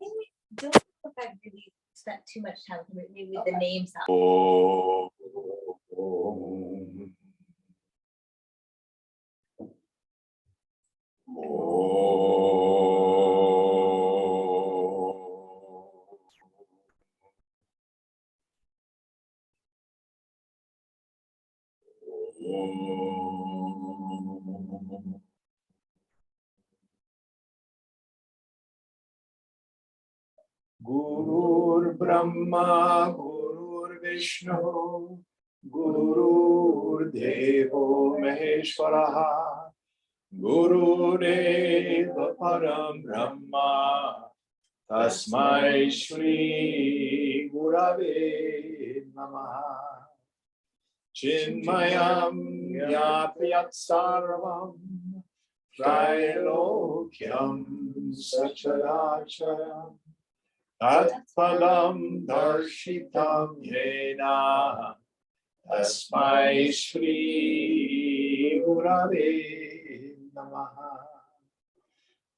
think we don't know if I've really spent too much time maybe with the names out. Gurur Brahma, Gurur Vishnu, Gurur Devo Maheshwaraha, Gurudeva Param Brahma, Tasmai Shri Gurave Namaha. Chinmayam Yapyat Sarvam Trailokyam Sacharacharam Tatpalam Darshitam Yena Tasmai Shri Gurave Namaha.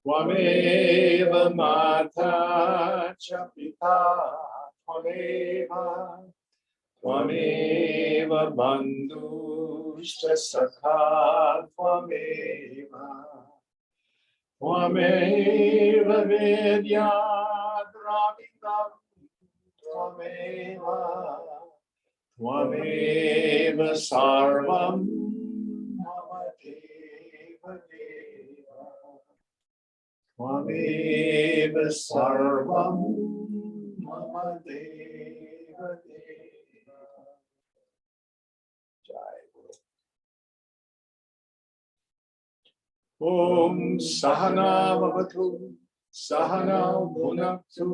Tvameva Mata cha Pita Tvameva Bandhushcha Sakha Tvameva Vedya Dravidam Tvameva Sarvam Mama Deva Deva Tvameva Sarvam Mama Deva Deva. Jai Guru. Om Sahana Bhavatu Sahana Bhunaktu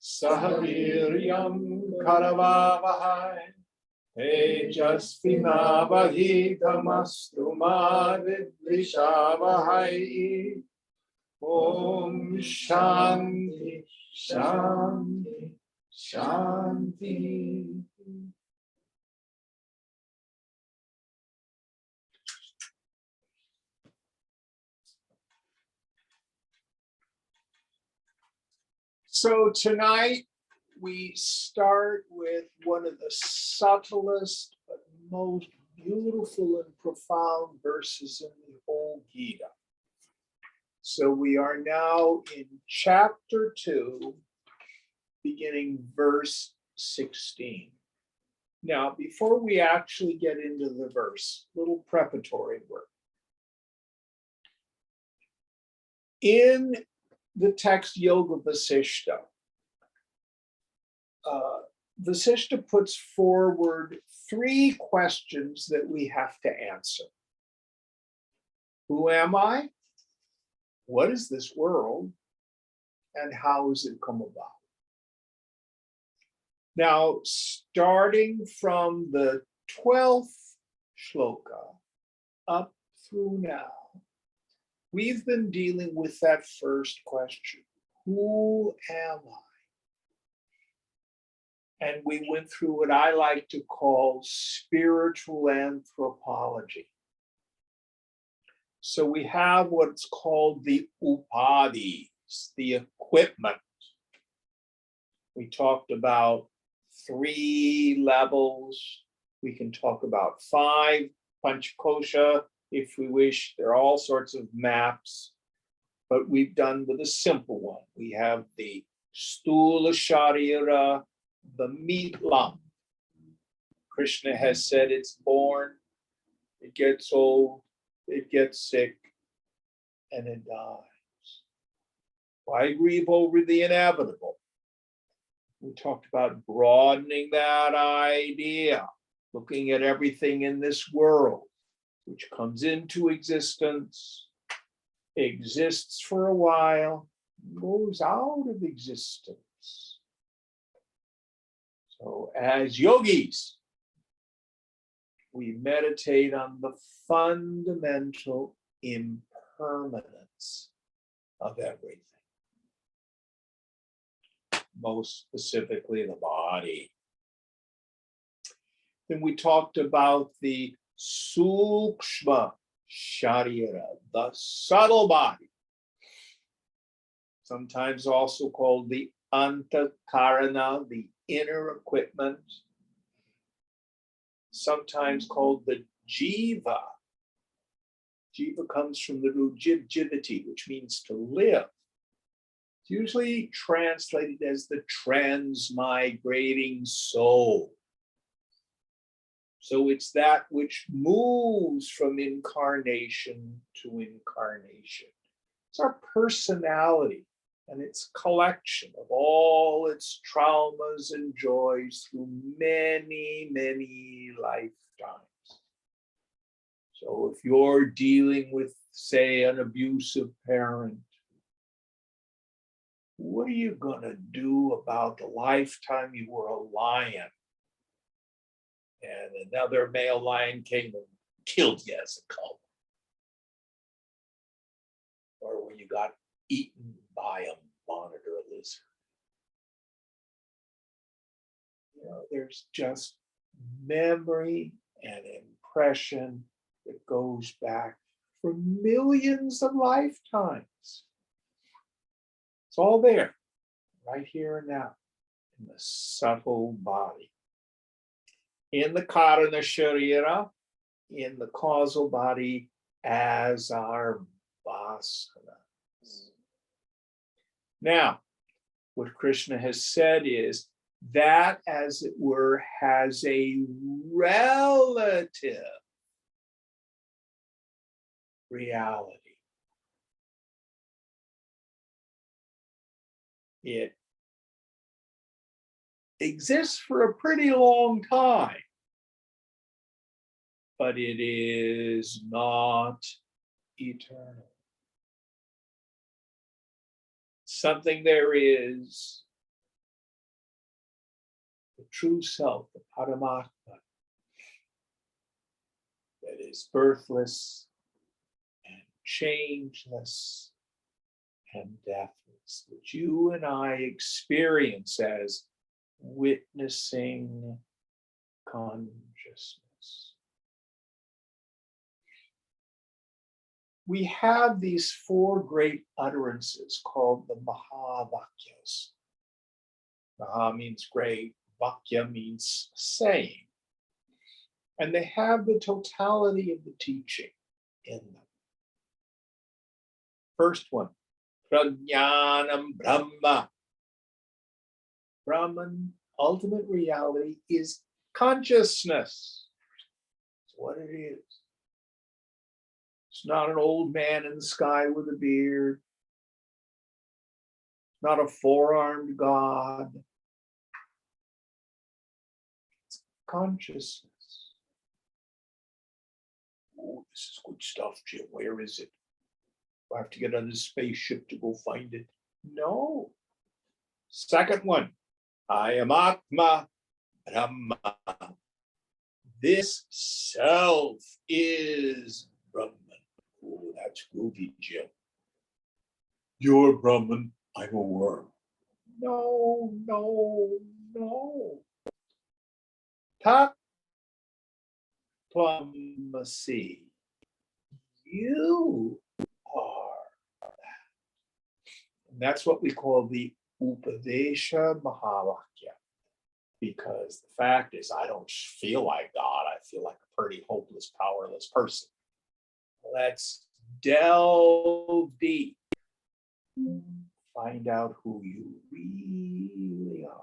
Sahaviryam Karavavahai Tejasvinavadhitamastu ma vidvishavahai. Om Shanti Shanti Shanti. So tonight we start with one of the subtlest but most beautiful and profound verses in the whole Gita. So we are now in chapter 2, beginning verse 16. Now, before we actually get into the verse, little preparatory work. In the text Yoga Vasishta, Vasishta puts forward 3 questions that we have to answer. Who am I? What is this world? And how has it come about? Now, starting from the 12th shloka up through now, we've been dealing with that first question. Who am I? And we went through what I like to call spiritual anthropology. So we have what's called the upadhis, the equipment. We talked about 3 levels. We can talk about 5, panchakosha, if we wish. There are all sorts of maps, but we've done with a simple one. We have the stula sharira, the meat lump. Krishna has said it's born, it gets old, it gets sick, and it dies. Why grieve over the inevitable? We talked about broadening that idea, looking at everything in this world, which comes into existence, exists for a while, goes out of existence. So as yogis, we meditate on the fundamental impermanence of everything. Most specifically, the body. Then we talked about the sukshma sharira, the subtle body. sometimes also called the antakarana, the inner equipment, sometimes called the jiva. Jiva comes from the root jivati, which means to live. It's usually translated as the transmigrating soul. So it's that which moves from incarnation to incarnation. It's our personality and its collection of all its traumas and joys through many, many lifetimes. So if you're dealing with, say, an abusive parent, what are you gonna do about the lifetime you were a lion and another male lion came and killed you as a cub? Or when you got eaten by a monitor lizard? You know, there's just memory and impression that goes back for millions of lifetimes. It's all there, right here and now, in the subtle body. In the karana sharira, in the causal body, as our vasanas. Now, what Krishna has said is that, as it were, has a relative reality. It exists for a pretty long time, but it is not eternal. Something there is, the true self, the Paramatma, that is birthless and changeless and deathless, which you and I experience as witnessing consciousness. We have these four great utterances called the Mahavakyas. Maha means great, Vakya means saying. And they have the totality of the teaching in them. First one, Prajnanam Brahma. Brahman, ultimate reality, is consciousness. It's what it is. It's not an old man in the sky with a beard. Not a four-armed God. It's consciousness. Oh, this is good stuff, Jim. Where is it? Do I have to get on the spaceship to go find it? No. Second one, I am Atma Brahma. This self is Brahman. Oh, that's groovy, Jim. You're Brahman, I'm a worm. No, no, no. Tat Tvamasi. You are that. And that's what we call the Upadesha Mahavakya. Because the fact is, I don't feel like God. I feel like a pretty hopeless, powerless person. Let's delve deep. Find out who you really are.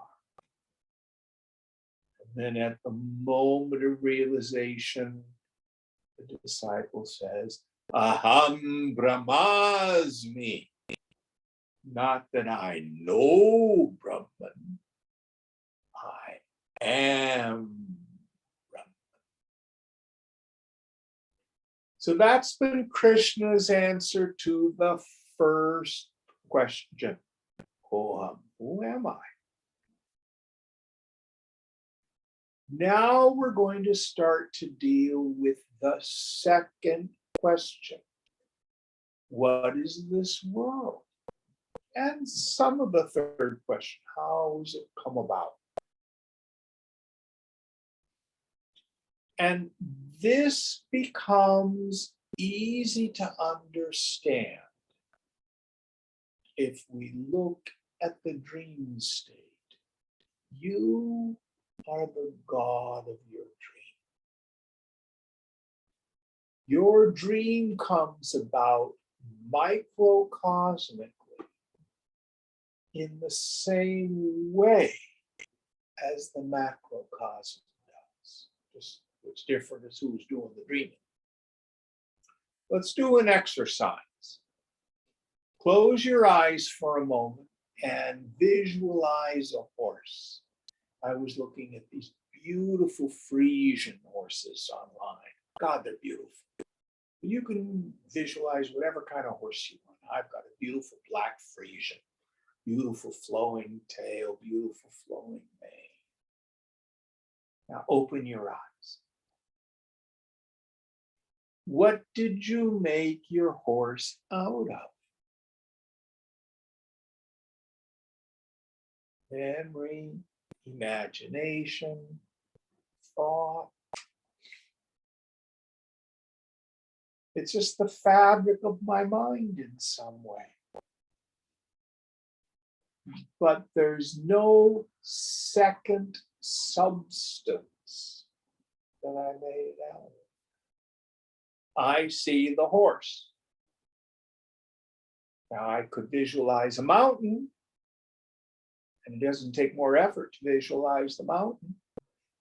And then at the moment of realization, the disciple says, Aham Brahmasmi. Not that I know Brahman, I am Brahman. So that's been Krishna's answer to the first question. Who am I? Now we're going to start to deal with the second question. What is this world? And some of the third question, how has it come about? And this becomes easy to understand if we look at the dream state, you are the God of your dream. Your dream comes about microcosmically in the same way as the macrocosm does. Just what's different is who's doing the dreaming. Let's do an exercise. Close your eyes for a moment and visualize a horse. I was looking at these beautiful Frisian horses online. God, they're beautiful. You can visualize whatever kind of horse you want. I've got a beautiful black Frisian, beautiful flowing tail, beautiful flowing mane. Now open your eyes. What did you make your horse out of? Memory, imagination, thought. It's just the fabric of my mind in some way. But there's no second substance that I made out of. I see the horse. Now I could visualize a mountain, and it doesn't take more effort to visualize the mountain.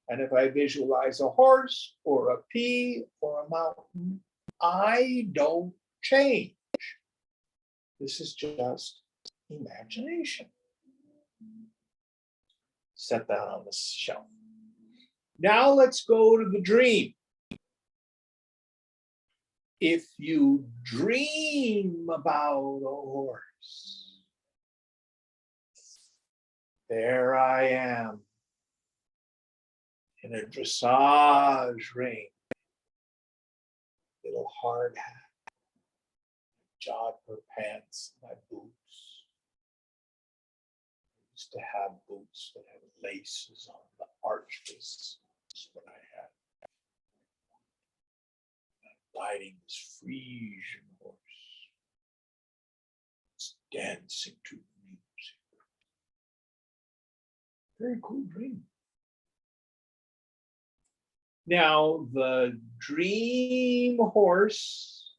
And if I visualize a horse or a pea or a mountain, I don't change. This is just imagination. Set that on the shelf. Now let's go to the dream. If you dream about a horse, there I am in a dressage ring, little hard hat, jodhpur pants, my boots. I used to have boots that had laces on the arches. That's what I had. Riding this Frisian horse. It's dancing to music. Very cool dream. Now, the dream horse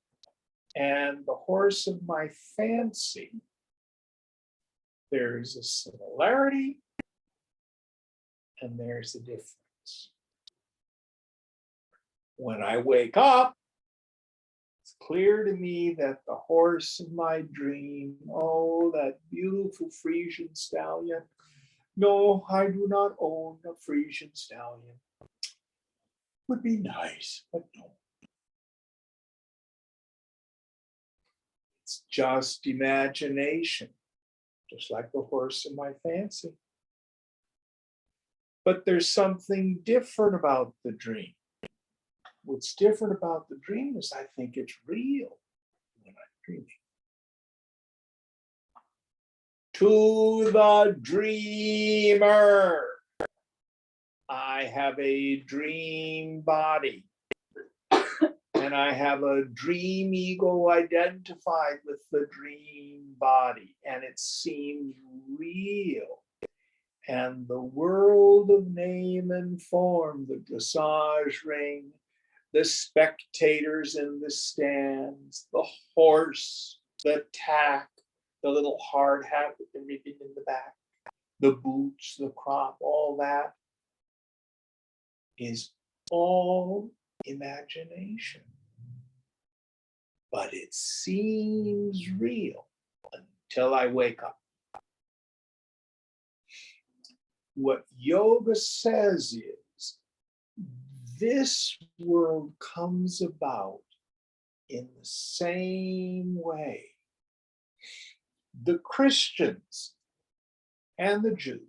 and the horse of my fancy, there's a similarity and there's a difference. When I wake up, it's clear to me that the horse of my dream, oh, that beautiful Frisian stallion. No, I do not own a Frisian stallion. Would be nice, but no. It's just imagination, just like the horse in my fancy. But there's something different about the dream. What's different about the dream is I think it's real when I'm dreaming. To the dreamer, I have a dream body. And I have a dream ego identified with the dream body. And it seems real. And the world of name and form, the dressage ring, the spectators in the stands, the horse, the tack, the little hard hat with the ribbon in the back, the boots, the crop, all that is all imagination. But it seems real until I wake up. What yoga says is this world comes about in the same way. The Christians and the Jews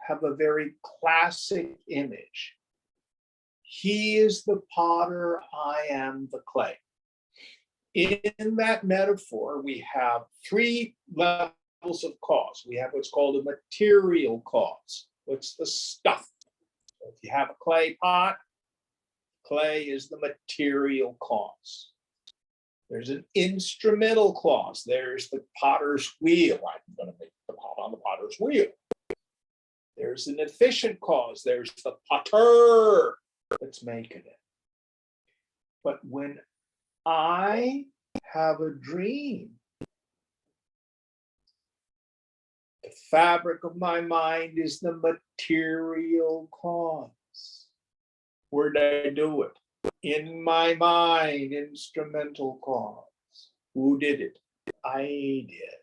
have a very classic image. He is the potter, I am the clay. In that metaphor, we have three levels of cause. We have what's called a material cause. What's the stuff? So if you have a clay pot, clay is the material cause. There's an instrumental clause. There's the potter's wheel. I'm going to make the pot on the potter's wheel. There's an efficient clause. There's the potter that's making it. But when I have a dream, the fabric of my mind is the material cause. Where did I do it? In my mind, instrumental cause. Who did it? I did.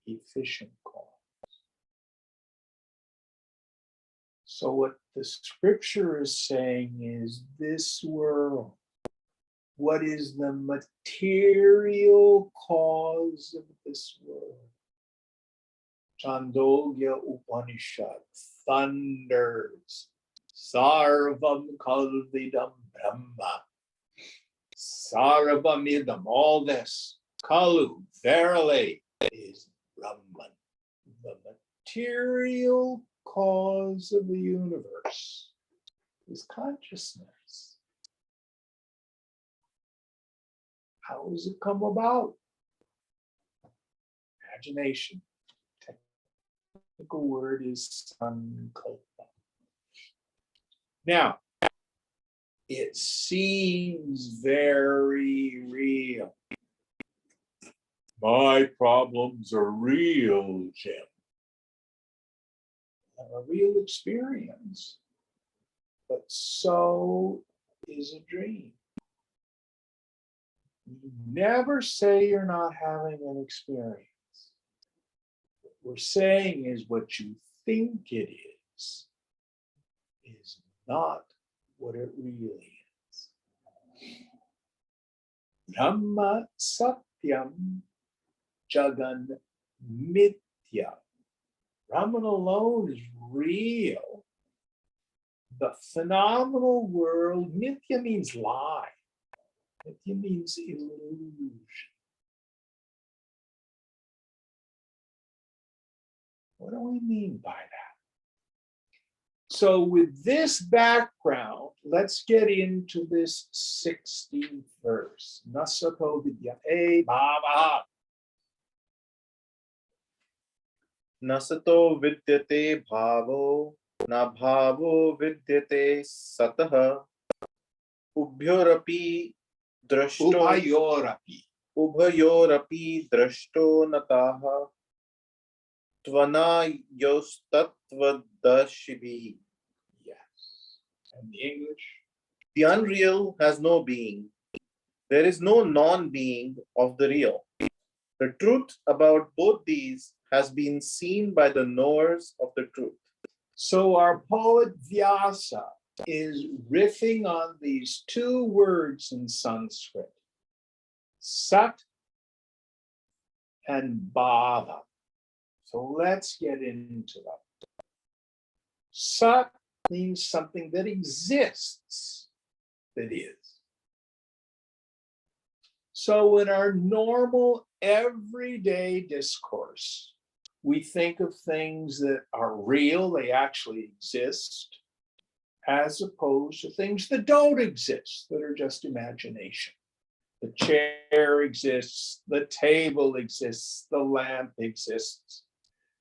Efficient cause. So what the scripture is saying is this world, what is the material cause of this world? Chandogya Upanishad thunders. Sarvam Kalvidam Brahma. Sarvamidam, all this. Kalu, verily, is Brahman. The material cause of the universe is consciousness. How does it come about? Imagination. Technical word is sankalpa. Now, it seems very real. My problems are real, Jim. A real experience, but so is a dream. You never say you're not having an experience. What we're saying is what you think it is not what it really is. Brahma Satyam Jagan Mithya. Brahman alone is real. The phenomenal world, Mithya means lie. Mithya means illusion. What do we mean by that? So with this background, let's get into this 16th verse. Nasato vidyate bhavaha. Nasato vidyate bhavo, na bhavo vidyate satah, ubhyorapi drashto, ubhayorapi drashto nataha, tvana yostatvadashibhi. Yes. And the English? The unreal has no being. There is no non-being of the real. The truth about both these has been seen by the knowers of the truth. So our poet Vyasa is riffing on these two words in Sanskrit, Sat and Bhava. So let's get into that. Sat means something that exists, that is. So in our normal everyday discourse, we think of things that are real, they actually exist, as opposed to things that don't exist, that are just imagination. The chair exists, the table exists, the lamp exists.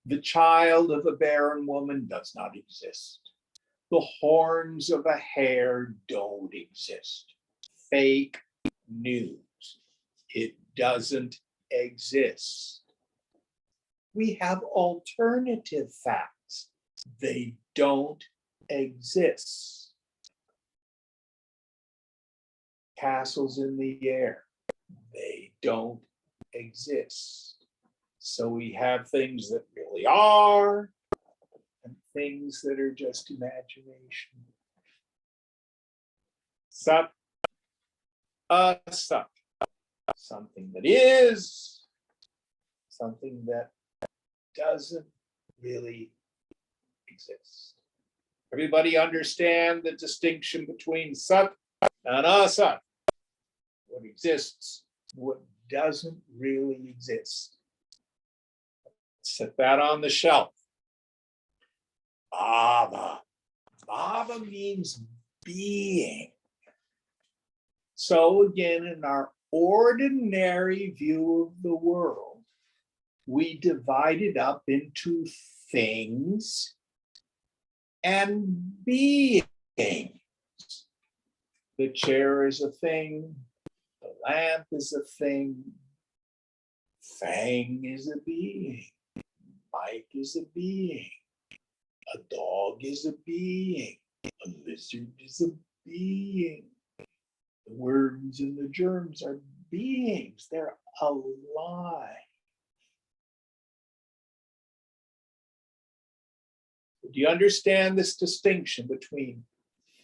The child of a barren woman does not exist. The horns of a hare don't exist. Fake news. It doesn't exist. We have alternative facts. They don't exist. Castles in the air. They don't exist. So we have things that really are and things that are just imagination. Sat, asat. Something that is, something that doesn't really exist. Everybody understand the distinction between sat and asat? What exists, what doesn't really exist. Set that on the shelf. Bhava. Bhava means being. So again, in our ordinary view of the world, we divide it up into things and beings. The chair is a thing, the lamp is a thing, Fang is a being, Mike is a being, a dog is a being, a lizard is a being. The worms and the germs are beings, they're alive. Do you understand this distinction between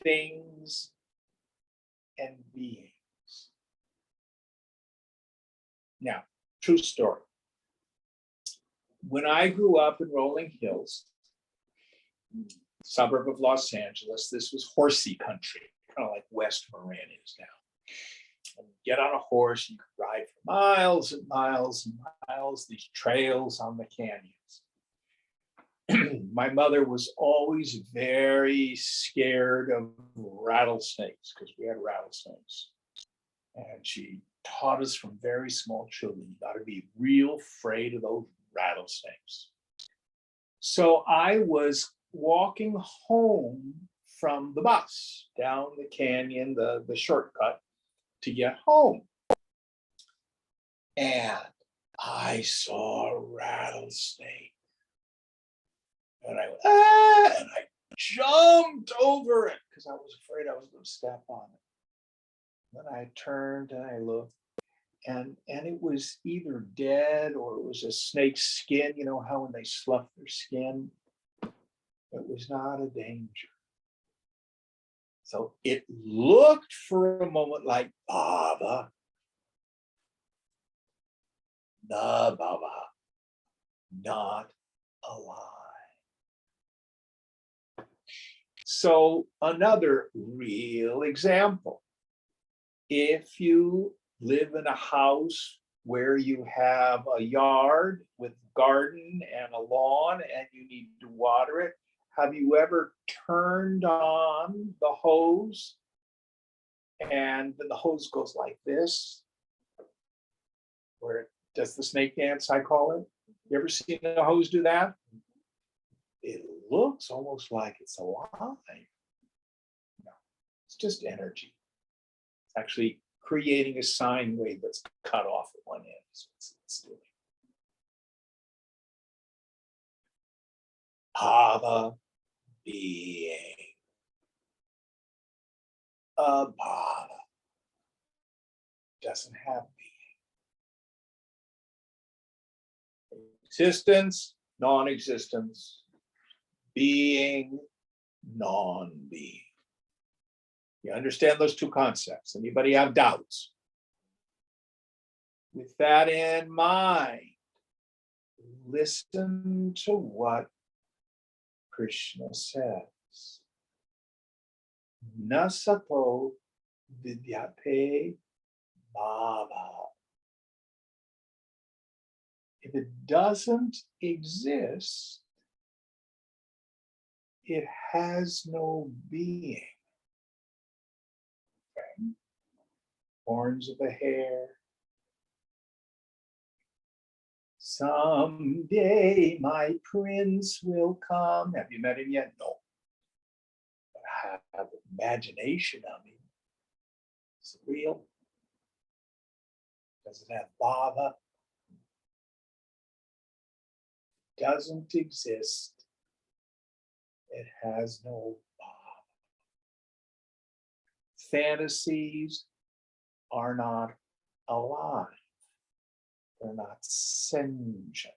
things and beings? Now, true story. When I grew up in Rolling Hills, suburb of Los Angeles, this was horsey country, kind of like West Marin is now. And get on a horse, you could ride for miles and miles and miles, these trails on the canyons. My mother was always very scared of rattlesnakes because we had rattlesnakes. And she taught us from very small children, you got to be real afraid of those rattlesnakes. So I was walking home from the bus down the canyon, the shortcut to get home. And I saw a rattlesnake. And I went, ah, and I jumped over it because I was afraid I was going to step on it. Then I turned and I looked, and it was either dead or it was a snake's skin. You know how when they slough their skin, it was not a danger. So it looked for a moment like Baba, the Baba, not alive. So another real example. If you live in a house where you have a yard with garden and a lawn and you need to water it, have you ever turned on the hose and then the hose goes like this? Where it does the snake dance, I call it. You ever seen a hose do that? It looks almost like it's alive. No, it's just energy. It's actually creating a sine wave that's cut off at one end. So it's doing. Bhava, being. A bhava doesn't have being. Existence, non-existence. Being, non-being. You understand those two concepts? Anybody have doubts? With that in mind, listen to what Krishna says. Nasato vidyate bhava. If it doesn't exist, it has no being. Okay. Horns of a hare. Someday my prince will come. Have you met him yet? No. But I have imagination of him. Is it real? Does it have bhava? Doesn't exist. It has no bhava. Fantasies are not alive. They're not sentient.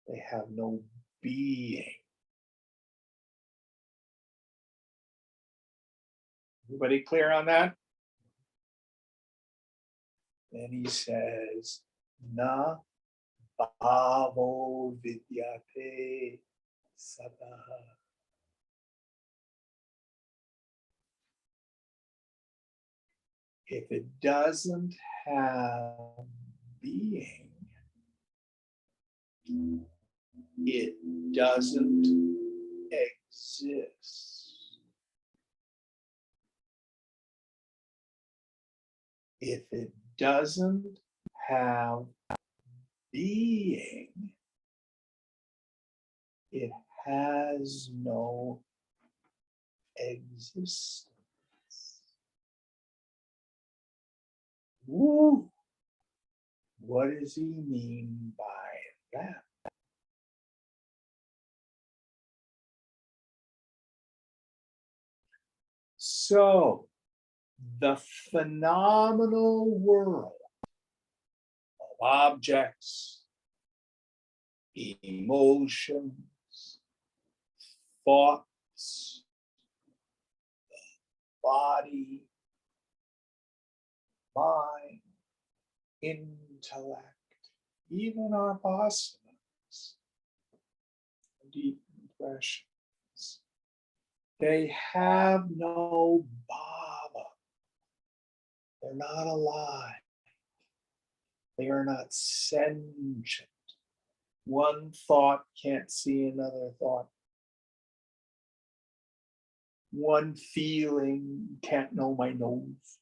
They have no being. Everybody clear on that? Then he says, na bhavo vidyate sataha. If it doesn't have being, it doesn't exist. If it doesn't have being, it has no existence. Woo! What does he mean by that? So, the phenomenal world of objects, emotions, thoughts, body, mind, intellect, even our vasanas, deep impressions, they have no bhava. They're not alive. They are not sentient. One thought can't see another thought. One feeling can't know my nose.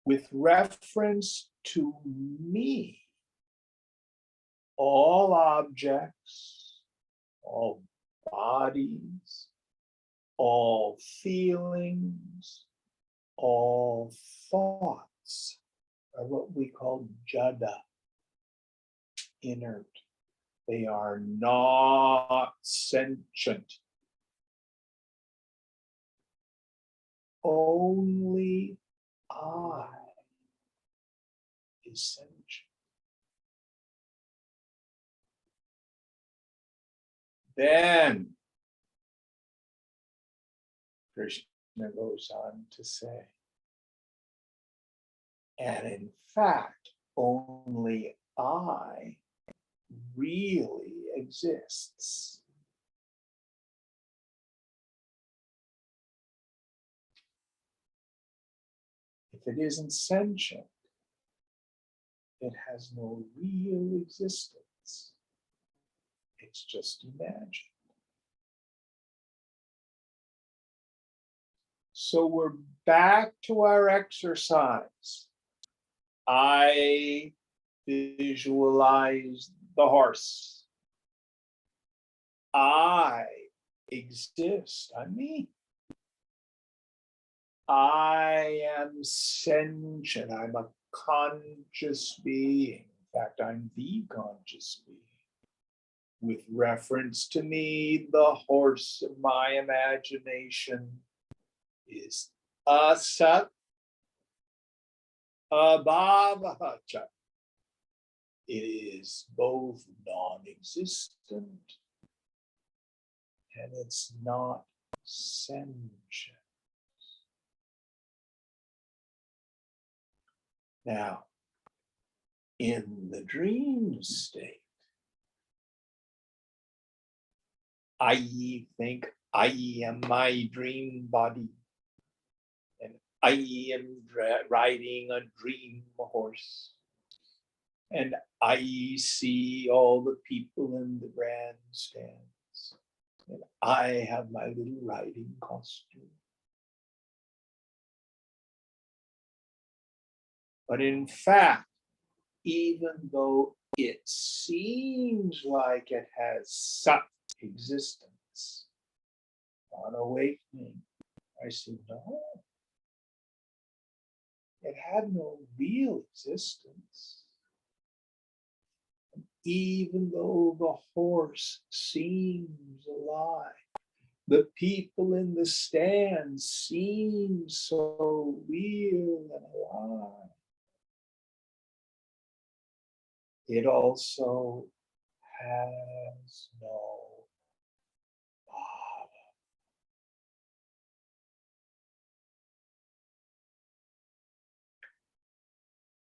With reference to me, all objects, all bodies, all feelings, all thoughts are what we call jada, inert. They are not sentient. Only I is sentient. Then Krishna goes on to say, and in fact, only I really exists. If it isn't sentient, it has no real existence. It's just imagined. So we're back to our exercise. I visualize the horse. I exist. I'm me. I am sentient. I'm a conscious being. In fact, I'm the conscious being. With reference to me, the horse of my imagination is asat, abhavacha. It is both non-existent and it's not sentient. Now, in the dream state, I think I am my dream body and I am riding a dream horse. And I see all the people in the grandstands. And I have my little riding costume. But in fact, even though it seems like it has such existence, on awakening, I see, no, it had no real existence. Even though the horse seems alive, the people in the stands seem so real and alive, it also has no bhava.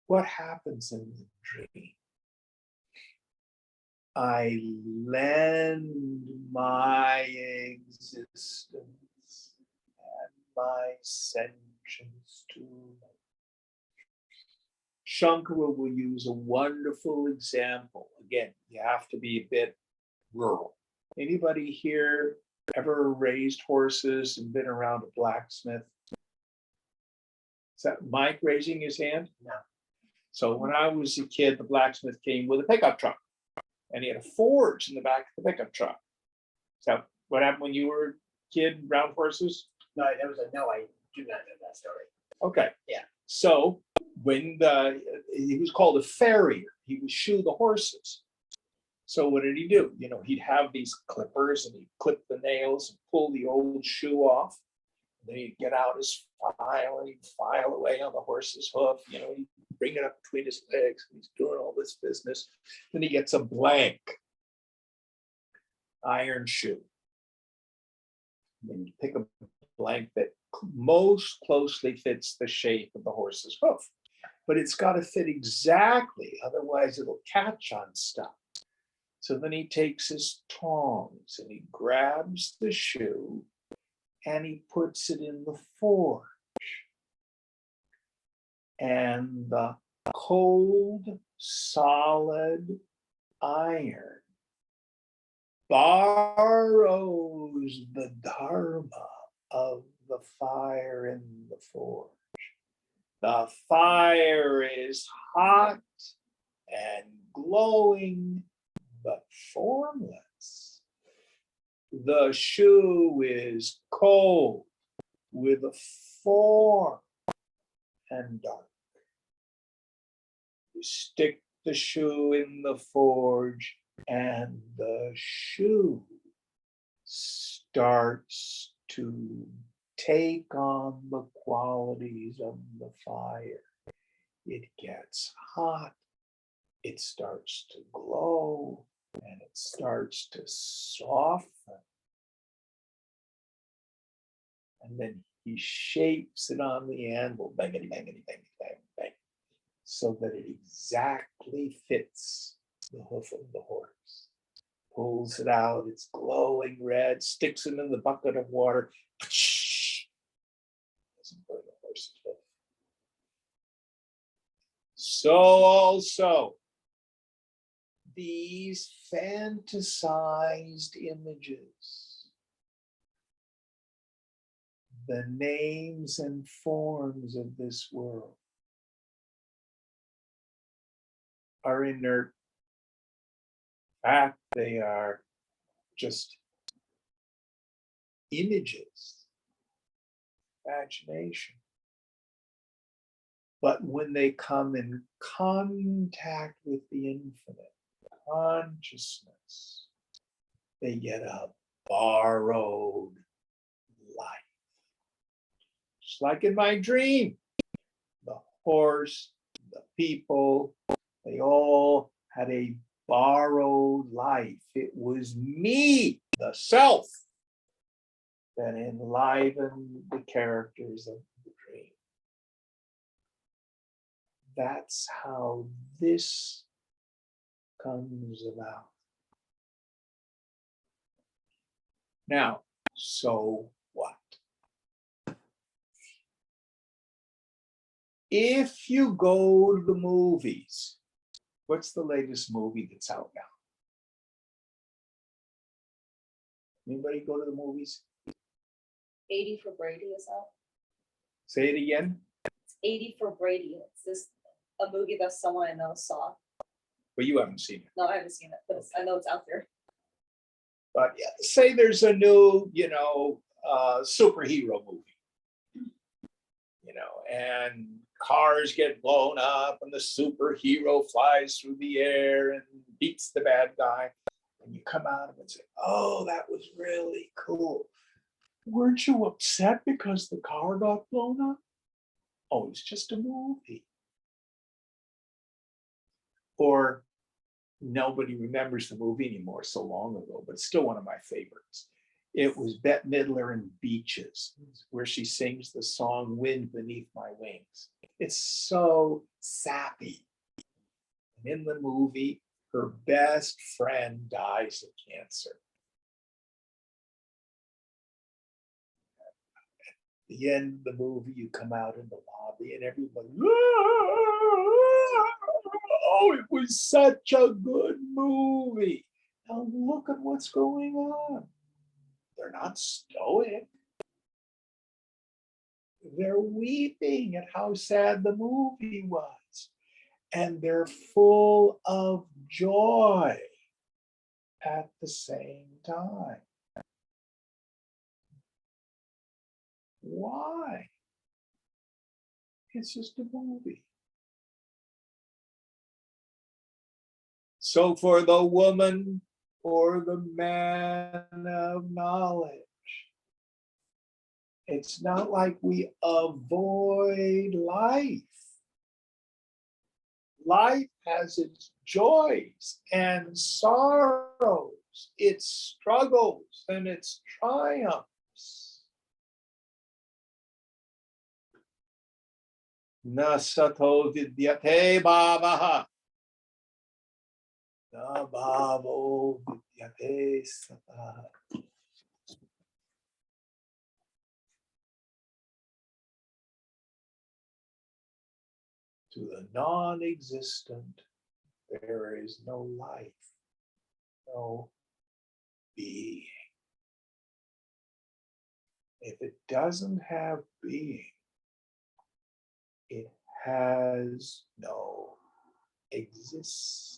What happens in the dream? I lend my existence and my sentience to them. Shankara will use a wonderful example. Again, you have to be a bit rural. Anybody here ever raised horses and been around a blacksmith? that Mike raising his hand? No. So when I was a kid, the blacksmith came with a pickup truck, and he had a forge in the back of the pickup truck. So what happened when you were a kid around horses? No, there was a no. I do not know that story. Okay. Yeah. So when he was called a farrier, he would shoe the horses. So what did he do? You know, he'd have these clippers and he'd clip the nails and pull the old shoe off. Then he'd get out his file and he'd file away on the horse's hoof. You know, he'd bring it up between his legs. And he's doing all this business. Then he gets a blank iron shoe. Then you pick a blank that most closely fits the shape of the horse's hoof. But it's got to fit exactly, otherwise it'll catch on stuff. So then he takes his tongs and he grabs the shoe and he puts it in the forge. And the cold, solid iron borrows the dharma of the fire in the forge. The fire is hot and glowing, but formless. The shoe is cold with a form and dark. You stick the shoe in the forge and the shoe starts to take on the qualities of the fire. It gets hot, it starts to glow, and it starts to soften. And then he shapes it on the anvil, bangity, bangity, bangity, bang, bang, so that it exactly fits the hoof of the horse. Pulls it out, it's glowing red, sticks it in the bucket of water. Doesn't burn the horse's hoof. So also, these fantasized images, the names and forms of this world, are inert. In fact, they are just images, imagination. But when they come in contact with the infinite consciousness, they get a borrowed life. Just like in my dream, the horse, the people, they all had a borrowed life. It was me, the self, that enlivened the characters of the dream. That's how this comes about. Now, so what? If you go to the movies, what's the latest movie that's out now? Anybody go to the movies? 80 for Brady is out. Say it again. It's 80 for Brady. It's this a movie that someone I know saw. Well, you haven't seen it. No, I haven't seen it, but I know it's out there. But yeah, say there's a new, superhero movie, and cars get blown up and the superhero flies through the air and beats the bad guy. And you come out of it and say, oh, that was really cool. Weren't you upset because the car got blown up? Oh, it's just a movie. Or nobody remembers the movie anymore, so long ago, but it's still one of my favorites. It was Bette Midler and Beaches, where she sings the song Wind Beneath My Wings. It's so sappy. And in the movie, her best friend dies of cancer. At the end of the movie, you come out in the lobby and everybody, oh, it was such a good movie. Now look at what's going on. They're not stoic. they're weeping at how sad the movie was. And they're full of joy at the same time. Why? It's just a movie. So for the woman or the man of knowledge, it's not like we avoid life. Life has its joys and sorrows, its struggles and its triumphs. Na sato vidyate bhavaha. Na bhavo vidyate sataha. To the non-existent, there is no life, no being. If it doesn't have being, it has no existence.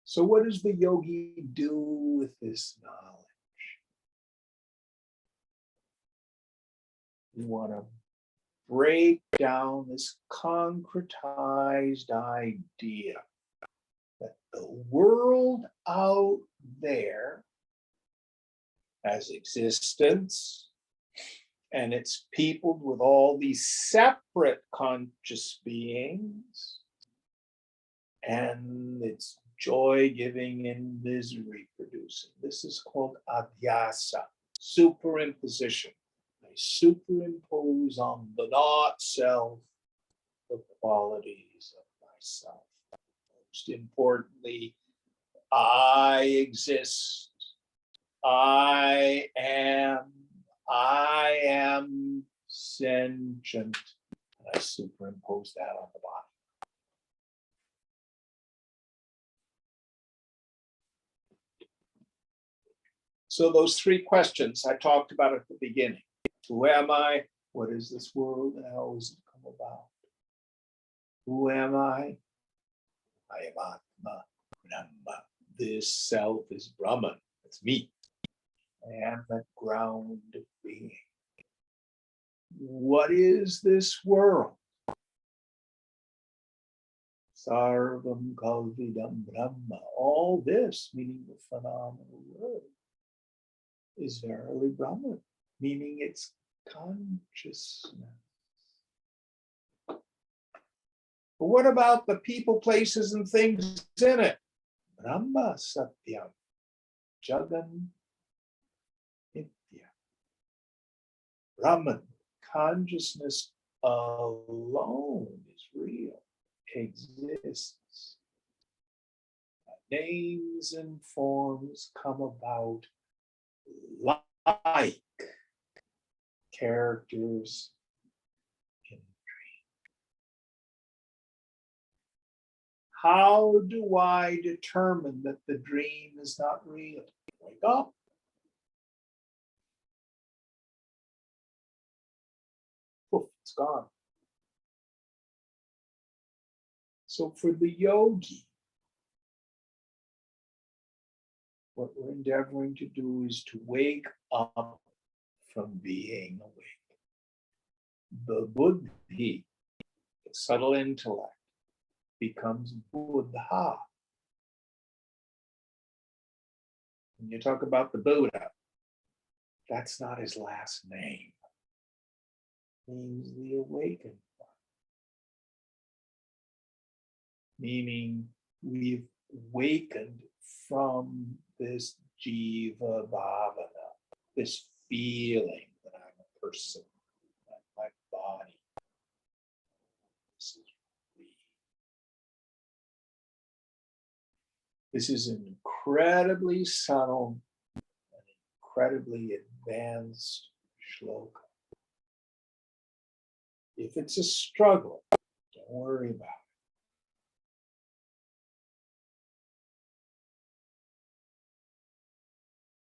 So what does the yogi do with this knowledge? You want to break down this concretized idea that the world out there has existence, and it's peopled with all these separate conscious beings, and it's joy-giving and misery-producing. This is called adhyasa, superimposition. I superimpose on the not self the qualities of myself. Most importantly, I exist. I am sentient. And I superimpose that on the body. So those three questions I talked about at the beginning. Who am I? What is this world? And how has it come about? Who am I? I am Atma, Brahma. This self is Brahman. It's me. I am that ground of being. What is this world? Sarvam Kalvidam Brahma. All this, meaning the phenomenal world, is verily Brahman, meaning it's consciousness. But what about the people, places, and things in it? Brahma Satyam, Jagan Nitya. Brahman, consciousness alone is real, exists. Names and forms come about like characters in a dream. How do I determine that the dream is not real? Wake up. Poof, it's gone. So for the yogi, what we're endeavoring to do is to wake up from being awake. The buddhi, the subtle intellect, becomes buddha. When you talk about the Buddha, that's not his last name. It means the awakened one. Meaning we've awakened from this jiva bhavana, this feeling that I'm a person, that my body. This is me. This is an incredibly subtle and incredibly advanced shloka. If it's a struggle, don't worry about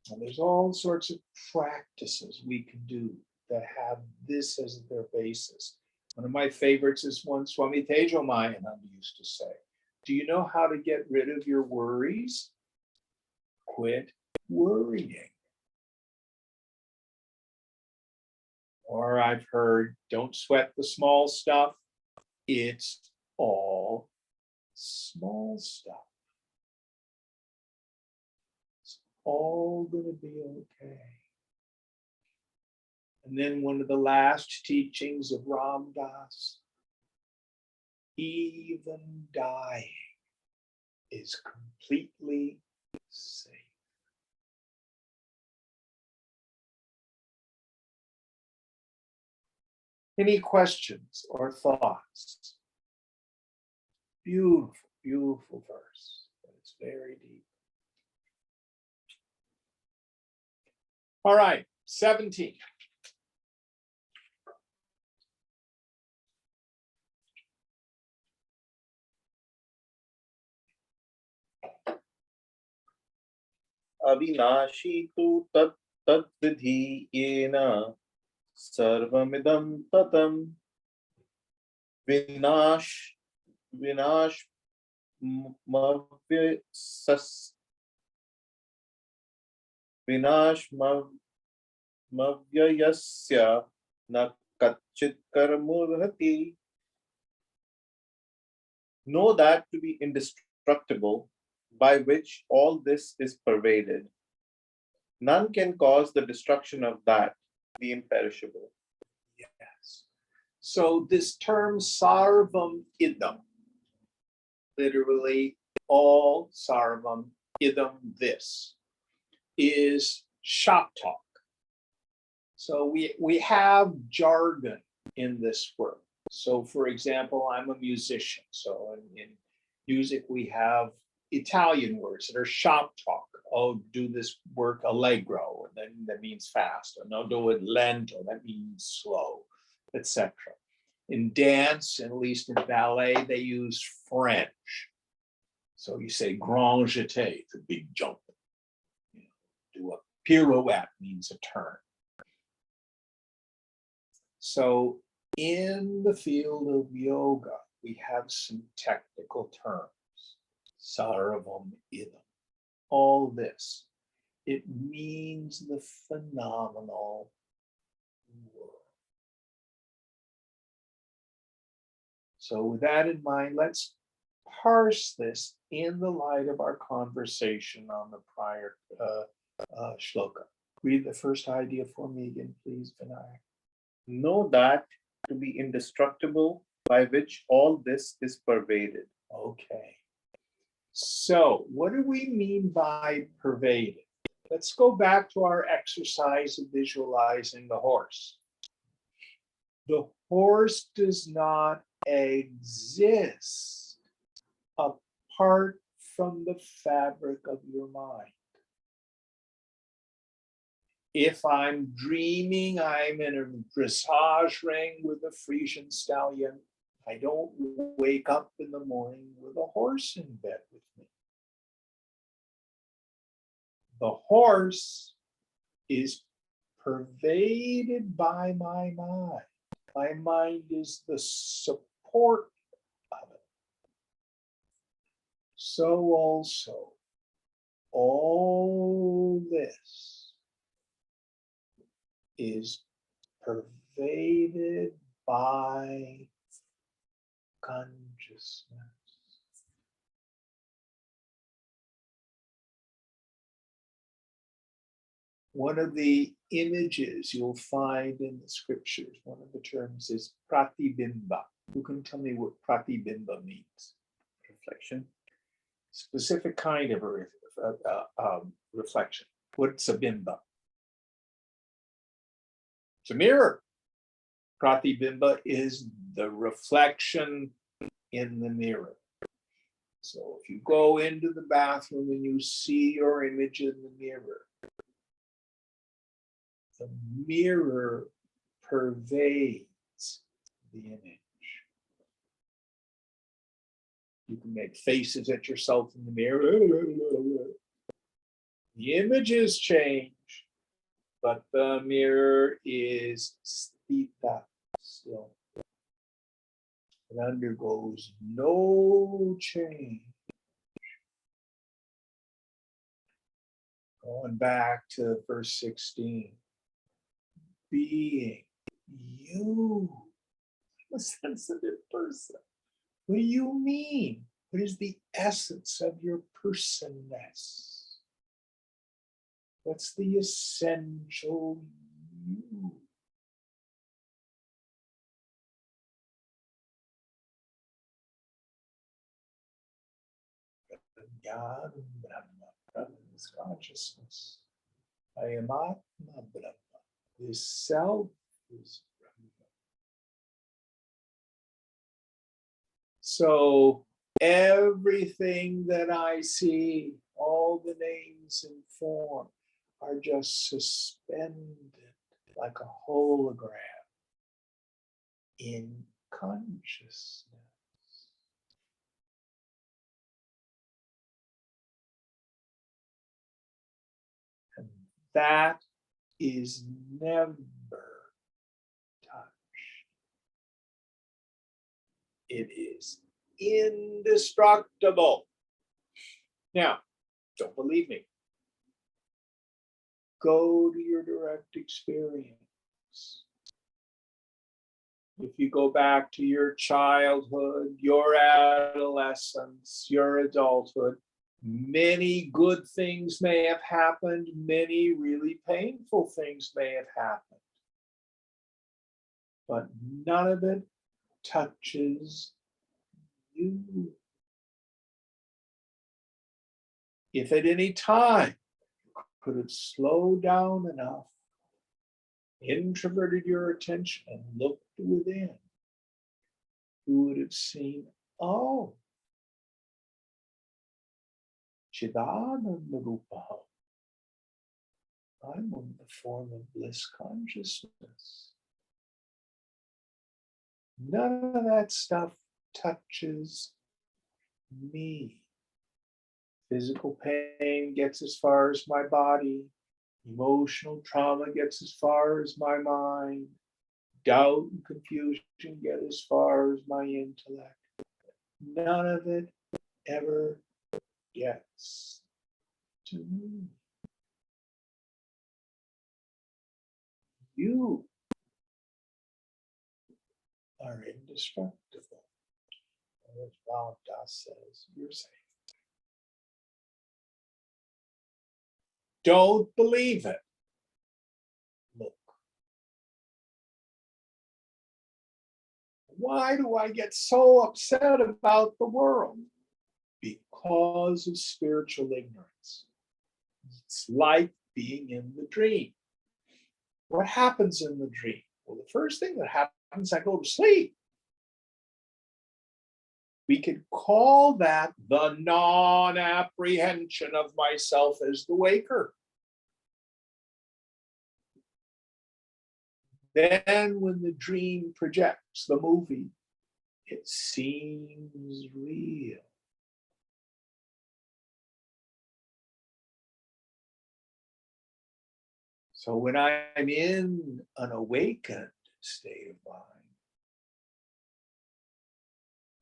it. And there's all sorts of practices we can do that have this as their basis. One of my favorites is one Swami Tejomayananda used to say, do you know how to get rid of your worries? Quit worrying. Or I've heard, don't sweat the small stuff. It's all small stuff. It's all going to be okay. And then one of the last teachings of Ram Dass, even dying is completely safe. Any questions or thoughts? Beautiful, beautiful verse. It's very deep. All right, 17. Avinashi tu tat tat vidhi yena sarvamidam tatam vinash vinash mavyasas vinash mavyayasya na kachit karmurhati. Know that to be indestructible, by which all this is pervaded. None can cause the destruction of that, the imperishable. Yes. So this term sarvam idam, literally all sarvam idam this, is shop talk. So we have jargon in this work. So for example, I'm a musician. So in music, we have Italian words that are shop talk. Oh, do this work allegro, and then that means fast. Or no, do it lento, that means slow, etc. In dance, and at least in ballet, they use French. So you say grand jeté, it's a big jump. You know, do a pirouette means a turn. So in the field of yoga, we have some technical terms. Sarvam idam. All this. It means the phenomenal world. So with that in mind, let's parse this in the light of our conversation on the prior shloka. Read the first idea for me again, please, Vinayak. Know that to be indestructible, by which all this is pervaded. Okay. So what do we mean by pervaded? Let's go back to our exercise of visualizing the horse. The horse does not exist apart from the fabric of your mind. If I'm dreaming I'm in a dressage ring with a Frisian stallion, I don't wake up in the morning with a horse in bed with me. The horse is pervaded by my mind. My mind is the support of it. So also, all this is pervaded by consciousness. One of the images you'll find in the scriptures, one of the terms is pratibimba. Who can tell me what pratibimba means? Reflection. Specific kind of a reflection. What's a bimba? It's a mirror. Pratibimba is the reflection in the mirror. So if you go into the bathroom and you see your image in the mirror pervades the image. You can make faces at yourself in the mirror. The images change, but the mirror is sthita, still. It undergoes no change. Going back to verse 16. Being you, a sensitive person. What do you mean? What is the essence of your personness? What's the essential you? Jnana Brahma. Brahma is consciousness. I am Atma Brahma. This self is Brahma. So everything that I see, all the names and form, are just suspended like a hologram in consciousness. And that is never touched. It is indestructible. Now, don't believe me. Go to your direct experience. If you go back to your childhood, your adolescence, your adulthood, many good things may have happened, many really painful things may have happened. But none of it touches you. If at any time you could have slowed down enough, introverted your attention and looked within, you would have seen, oh, Chidananda Rupa. I'm in the form of bliss consciousness. None of that stuff touches me. Physical pain gets as far as my body. Emotional trauma gets as far as my mind. Doubt and confusion get as far as my intellect. None of it ever gets to me. You are indestructible. As Ram Das says, you're safe. Don't believe it. Look. Why do I get so upset about the world? Because of spiritual ignorance. It's like being in the dream. What happens in the dream? Well, the first thing that happens, I go to sleep. We could call that the non-apprehension of myself as the waker. Then when the dream projects the movie, it seems real. So when I'm in an awakened state of mind,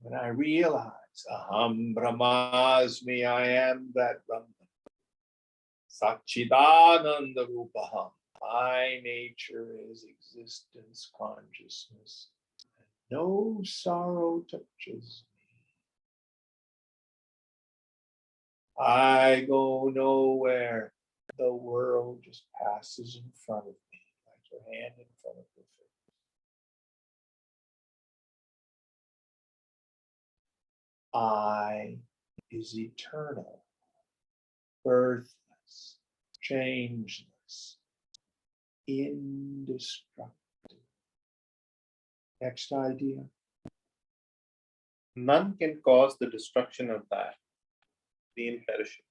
when I realize, Aham Brahmasmi, I am that Brahman. Satchidananda Rupaham, my nature is existence, consciousness. No sorrow touches me. I go nowhere. The world just passes in front of me, like your hand in front of your face. I is eternal, birthless, changeless, indestructible. Next idea. None can cause the destruction of that, the imperishable.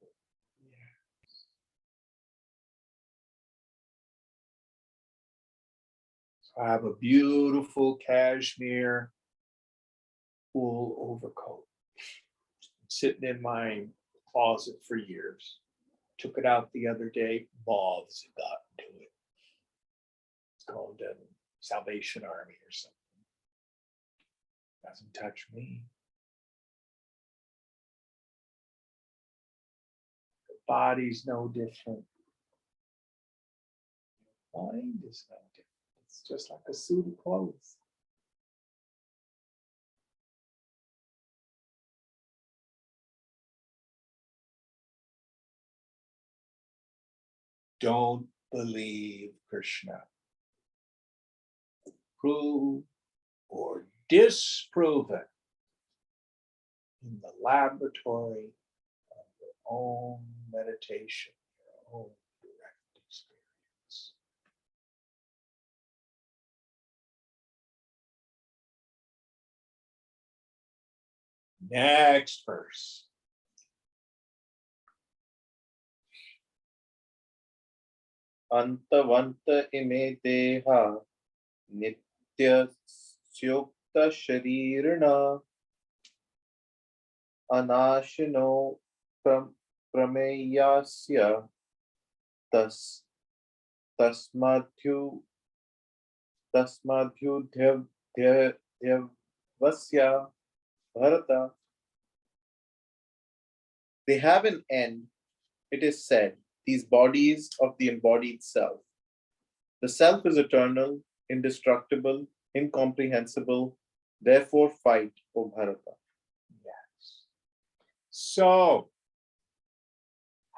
So I have a beautiful cashmere wool overcoat sitting in my closet for years. Took it out the other day, moths had gotten to it. It's called Salvation Army or something. Doesn't touch me. The body's no different. Mind is no different. It's just like a suit of clothes. Don't believe Krishna. Prove or disprove it in the laboratory of your own meditation, your own direct experience. Next verse. Antavanta ime deha nitya syukta sharirana anashino prameyasya tas tasmadhyu tasmadhyudhyavasya bharata. They have an end, it is said, these bodies of the embodied self. The self is eternal, indestructible, incomprehensible. Therefore, fight, O Bharata. Yes. So,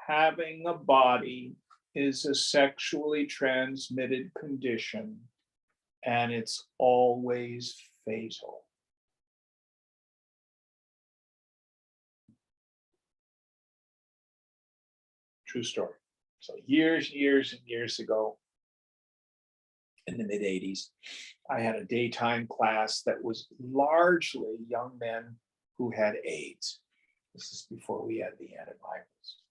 having a body is a sexually transmitted condition, and it's always fatal. True story. So years and years ago, in the mid 80s, I had a daytime class that was largely young men who had AIDS. This is before we had the antivirals.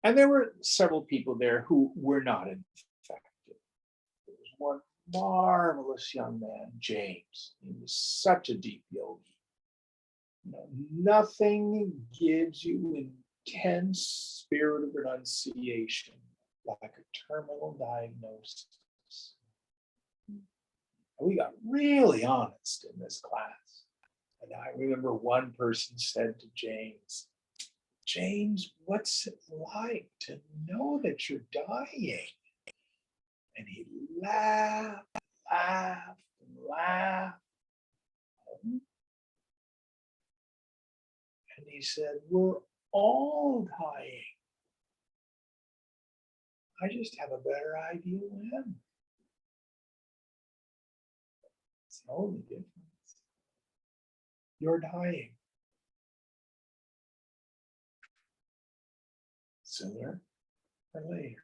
And there were several people there who were not infected. There was one marvelous young man, James. He was such a deep yogi. You know, nothing gives you intense spirit of renunciation like a terminal diagnosis. And we got really honest in this class. And I remember one person said to James, James, what's it like to know that you're dying? And he laughed, and laughed. And he said, we're all dying. I just have a better idea when. It's the only difference. You're dying. Sooner or later.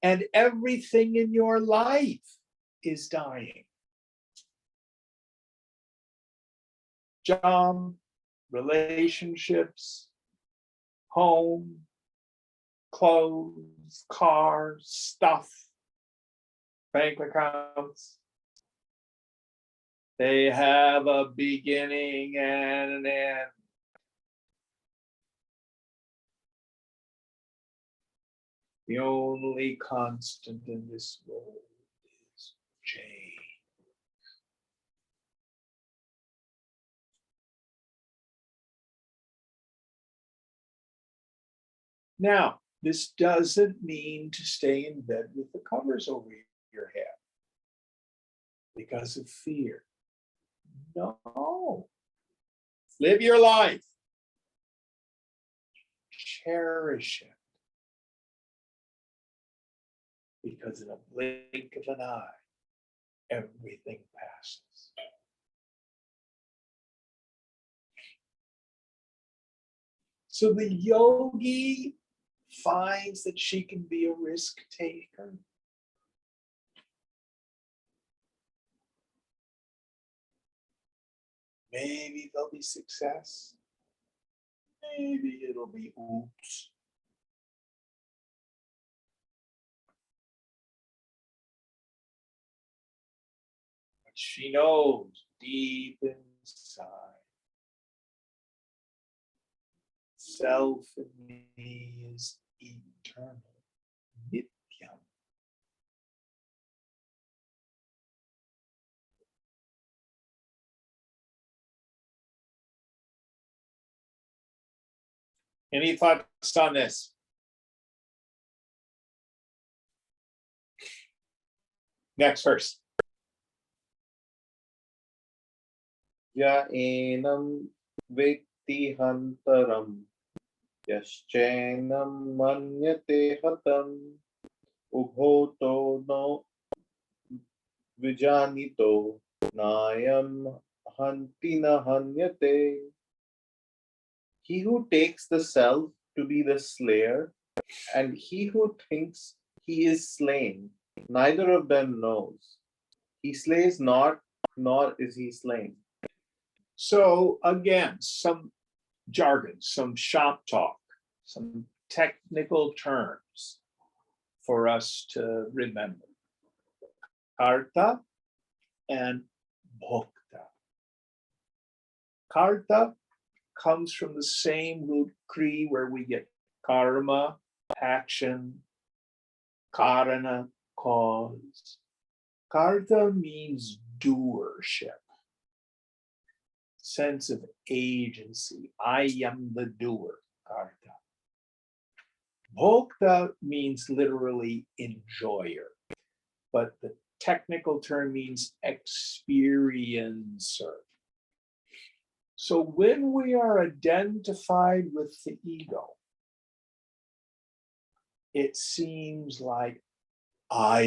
And everything in your life is dying. Job, relationships, home, clothes, cars, stuff, bank accounts. They have a beginning and an end. The only constant in this world is change. Now, this doesn't mean to stay in bed with the covers over your head because of fear. No. Live your life. Cherish it. Because in a blink of an eye, everything passes. So the yogi finds that she can be a risk taker. Maybe there'll be success. Maybe it'll be oops. But she knows deep inside self in me is eternal, nityam. Any thoughts on this? Next verse. Ya enam vetti hantaram yaschenam manyate hatam ubhoto no vijanito nayam hantina hanyate. He who takes the self to be the slayer, and he who thinks he is slain, neither of them knows. He slays not, nor is he slain. So again, some jargon, some shop talk, some technical terms for us to remember. Karta and bhokta. Karta comes from the same root kri where we get karma, action, karana, cause. Karta means doership, sense of agency. I am the doer, karta. Bhokta means literally enjoyer, but the technical term means experiencer. So when we are identified with the ego, it seems like I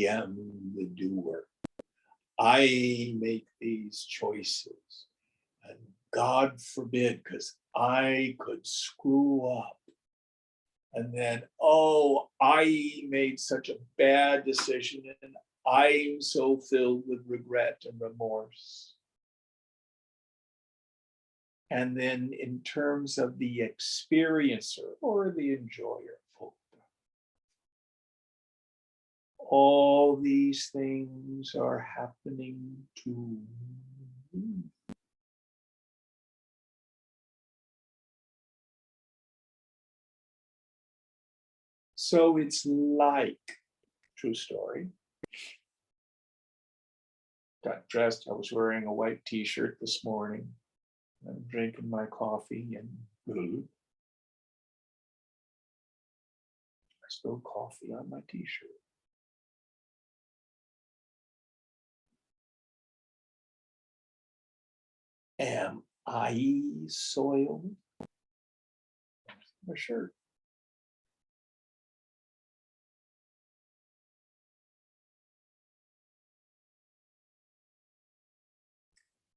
am the doer. I make these choices. And God forbid, because I could screw up. And then, oh, I made such a bad decision and I'm so filled with regret and remorse. And then in terms of the experiencer or the enjoyer, all these things are happening to me. So it's like, true story. Got dressed, I was wearing a white t-shirt this morning. I'm drinking my coffee and I spilled coffee on my t-shirt. Am I soiled? My shirt.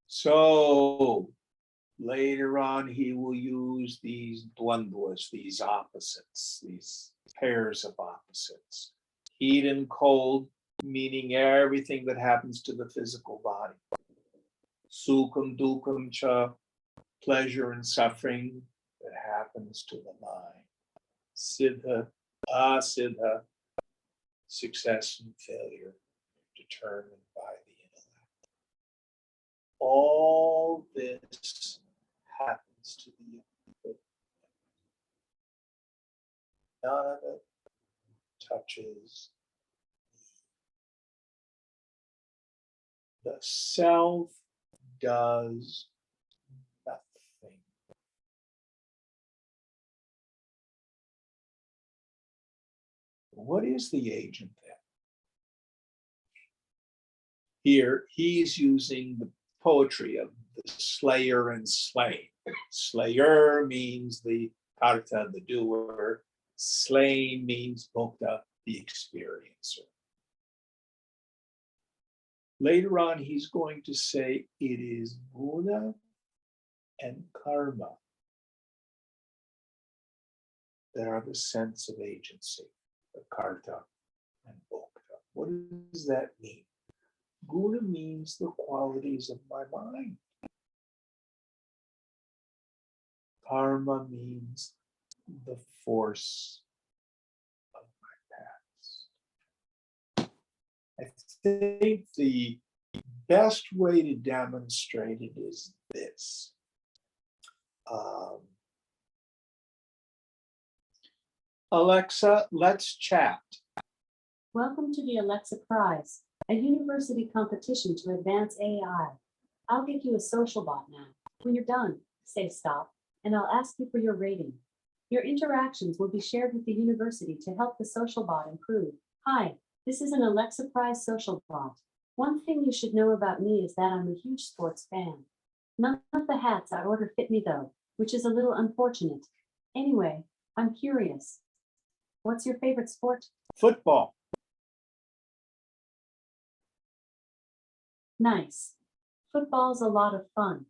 So later on, he will use these dvandvas, these opposites, these pairs of opposites. Heat and cold, meaning everything that happens to the physical body. Sukham dukham cha, pleasure and suffering that happens to the mind. Siddha, asiddha, success and failure determined by the intellect. All this happens to the intellect. None of it touches the self does nothing. What is the agent then? Here, he's using the poetry of the slayer and slain. Slayer means the karta, the doer. Slain means bhokta, the experiencer. Later on, he's going to say it is guna and karma that are the sense of agency, the karta and bhokta. What does that mean? Guna means the qualities of my mind. Karma means the force of my past. I think the best way to demonstrate it is this. Alexa, let's chat. Welcome to the Alexa Prize, a university competition to advance AI. I'll give you a social bot now. When you're done, say stop, and I'll ask you for your rating. Your interactions will be shared with the university to help the social bot improve. Hi, this is an Alexa Prize social bot. One thing you should know about me is that I'm a huge sports fan. None of the hats I order fit me though, which is a little unfortunate. Anyway, I'm curious. What's your favorite sport? Football. Nice. Football's a lot of fun.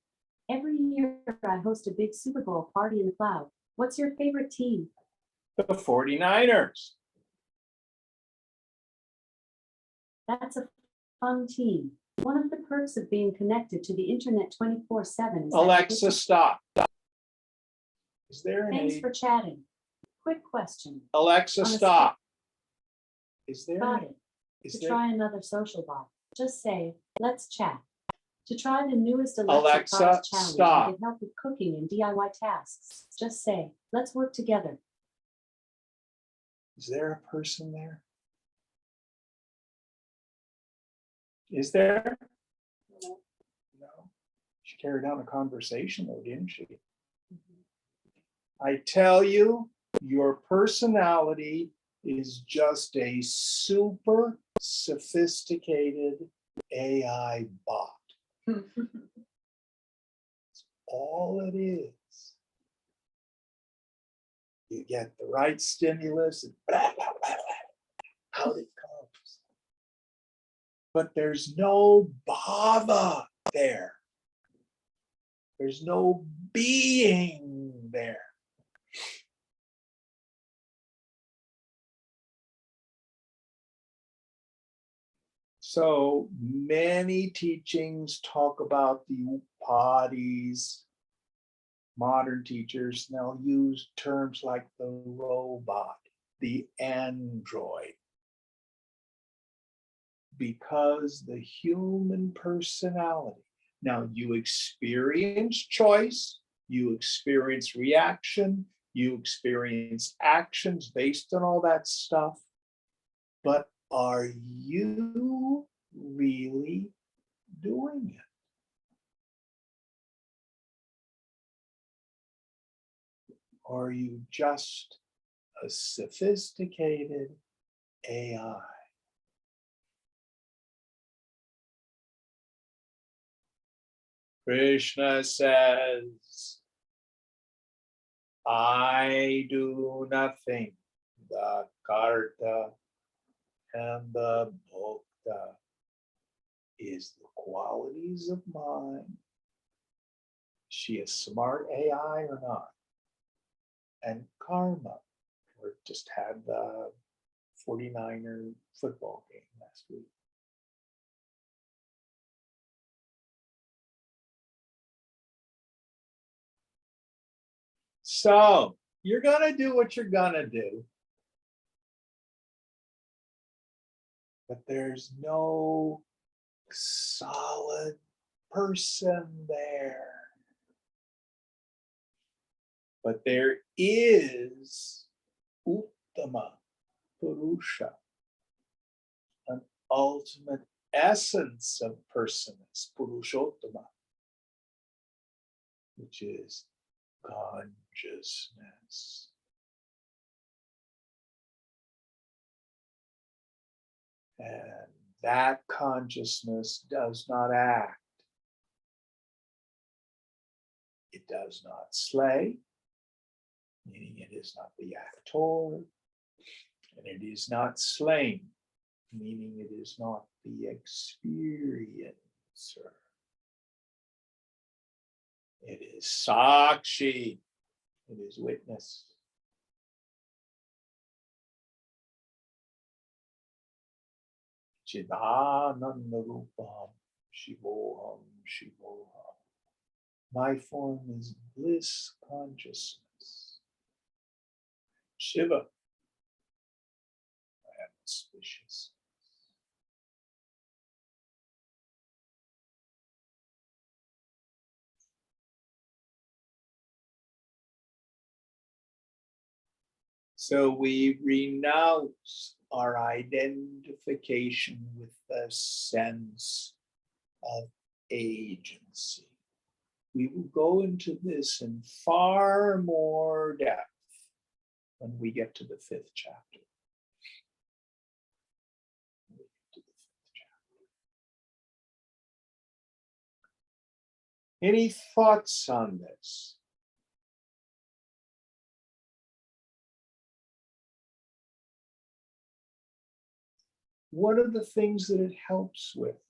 Every year I host a big Super Bowl party in the cloud. What's your favorite team? The 49ers. That's a fun team. One of the perks of being connected to the internet 24/7 is that Alexa, stop. Is there Thanks any? for chatting. Quick question. Alexa, On a stop. Is there? Got it. Is To there? try another social bot, just say, let's chat. To try the newest Alexa, Alexa Prize challenge stop. and get help with cooking and DIY tasks, just say, let's work together. Is there a person there? Is there? No. No. She carried on a conversation though, didn't she? I tell you, your personality is just a super sophisticated AI bot. It's all it is. You get the right stimulus and blah, blah, blah, blah, out it comes. But there's no bhava there. There's no being there. So many teachings talk about the upadis. Modern teachers now use terms like the robot, the android, because the human personality. Now you experience choice, you experience reaction, you experience actions based on all that stuff, but are you really doing it? Or are you just a sophisticated AI? Krishna says, I do nothing. The karta and the bhokta is the qualities of mind. Is she a smart AI or not? And karma. We just had the 49er football game last week. So you're gonna do what you're gonna do. But there's no solid person there. But there is Uttama Purusha, an ultimate essence of personness, Purushottama, which is consciousness. And that consciousness does not act. It does not slay, meaning it is not the actor, and it is not slain, meaning it is not the experiencer. It is Sakshi, it is witness. Chidananda Rupam, Shivoham, Shivoham. My form is bliss consciousness. Shiva, I am auspicious. So we renounce our identification with the sense of agency. We will go into this in far more depth when we get to the 5th chapter. Any thoughts on this? One of the things that it helps with,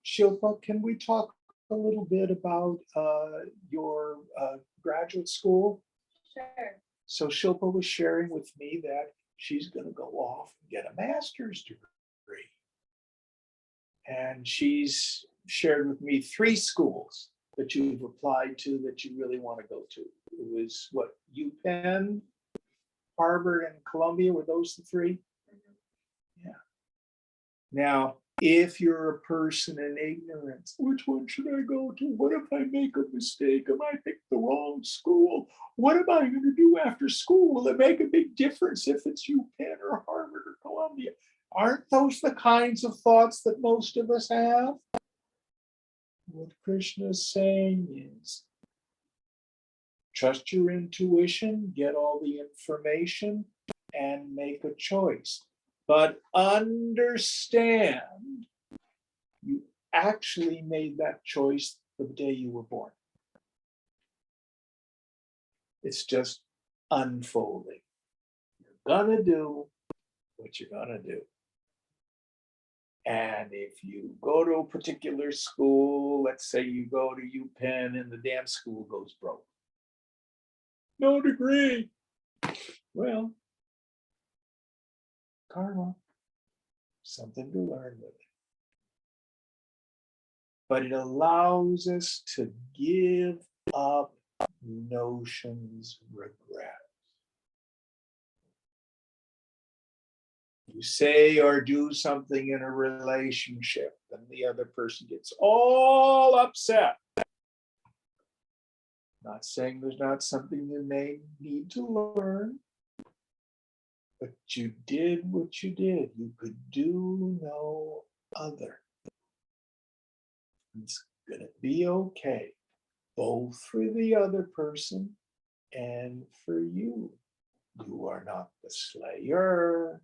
Shilpa, can we talk a little bit about your graduate school? Sure. So Shilpa was sharing with me that she's going to go off and get a master's degree. And she's shared with me 3 schools that you've applied to that you really want to go to. It was what, UPenn, Harvard, and Columbia, were those the 3? Yeah. Now, if you're a person in ignorance, which one should I go to? What if I make a mistake? Am I picked the wrong school? What am I going to do after school? Will it make a big difference if it's UPenn or Harvard or Columbia? Aren't those the kinds of thoughts that most of us have? What Krishna is saying is, trust your intuition, get all the information, and make a choice. But understand, you actually made that choice the day you were born. It's just unfolding. You're gonna do what you're gonna do. And if you go to a particular school, let's say you go to UPenn and the damn school goes broke. No degree. Well, karma, something to learn with it. But it allows us to give up notions, regret. You say or do something in a relationship, and the other person gets all upset. Not saying there's not something you may need to learn, but you did what you did. You could do no other. It's gonna be okay, both for the other person and for you. You are not the slayer.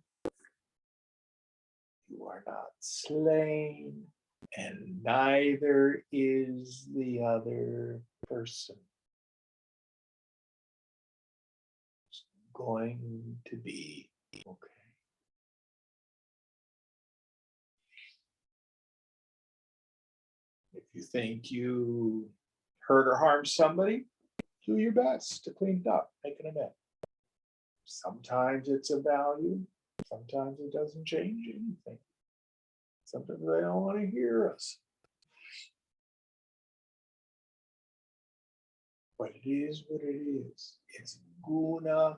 You are not slain, and neither is the other person. It's going to be okay. If you think you hurt or harmed somebody, do your best to clean it up, make an amends. Sometimes it's a value. Sometimes it doesn't change anything. Sometimes they don't want to hear us. But it is what it is. It's guna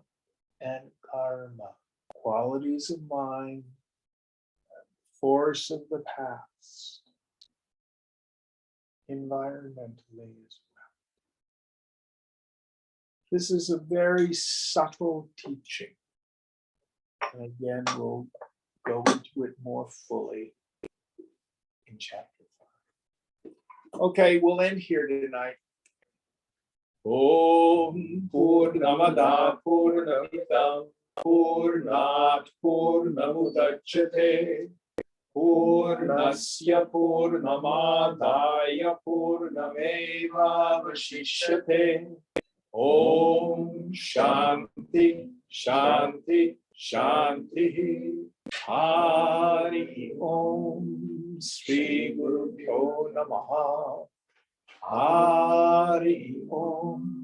and karma, qualities of mind, force of the past, environmentally as well. This is a very subtle teaching. And again, we'll go into it more fully in chapter 5. Okay, we'll end here tonight. Om Purnamada Purnamidam Purnat Purnamudachyate Purnasya Purnamadaya Purnameva Vashishyate. Om Shanti Shanti Shanti. Hari Om. Sri Guru Pyo Namaha. Hari Om.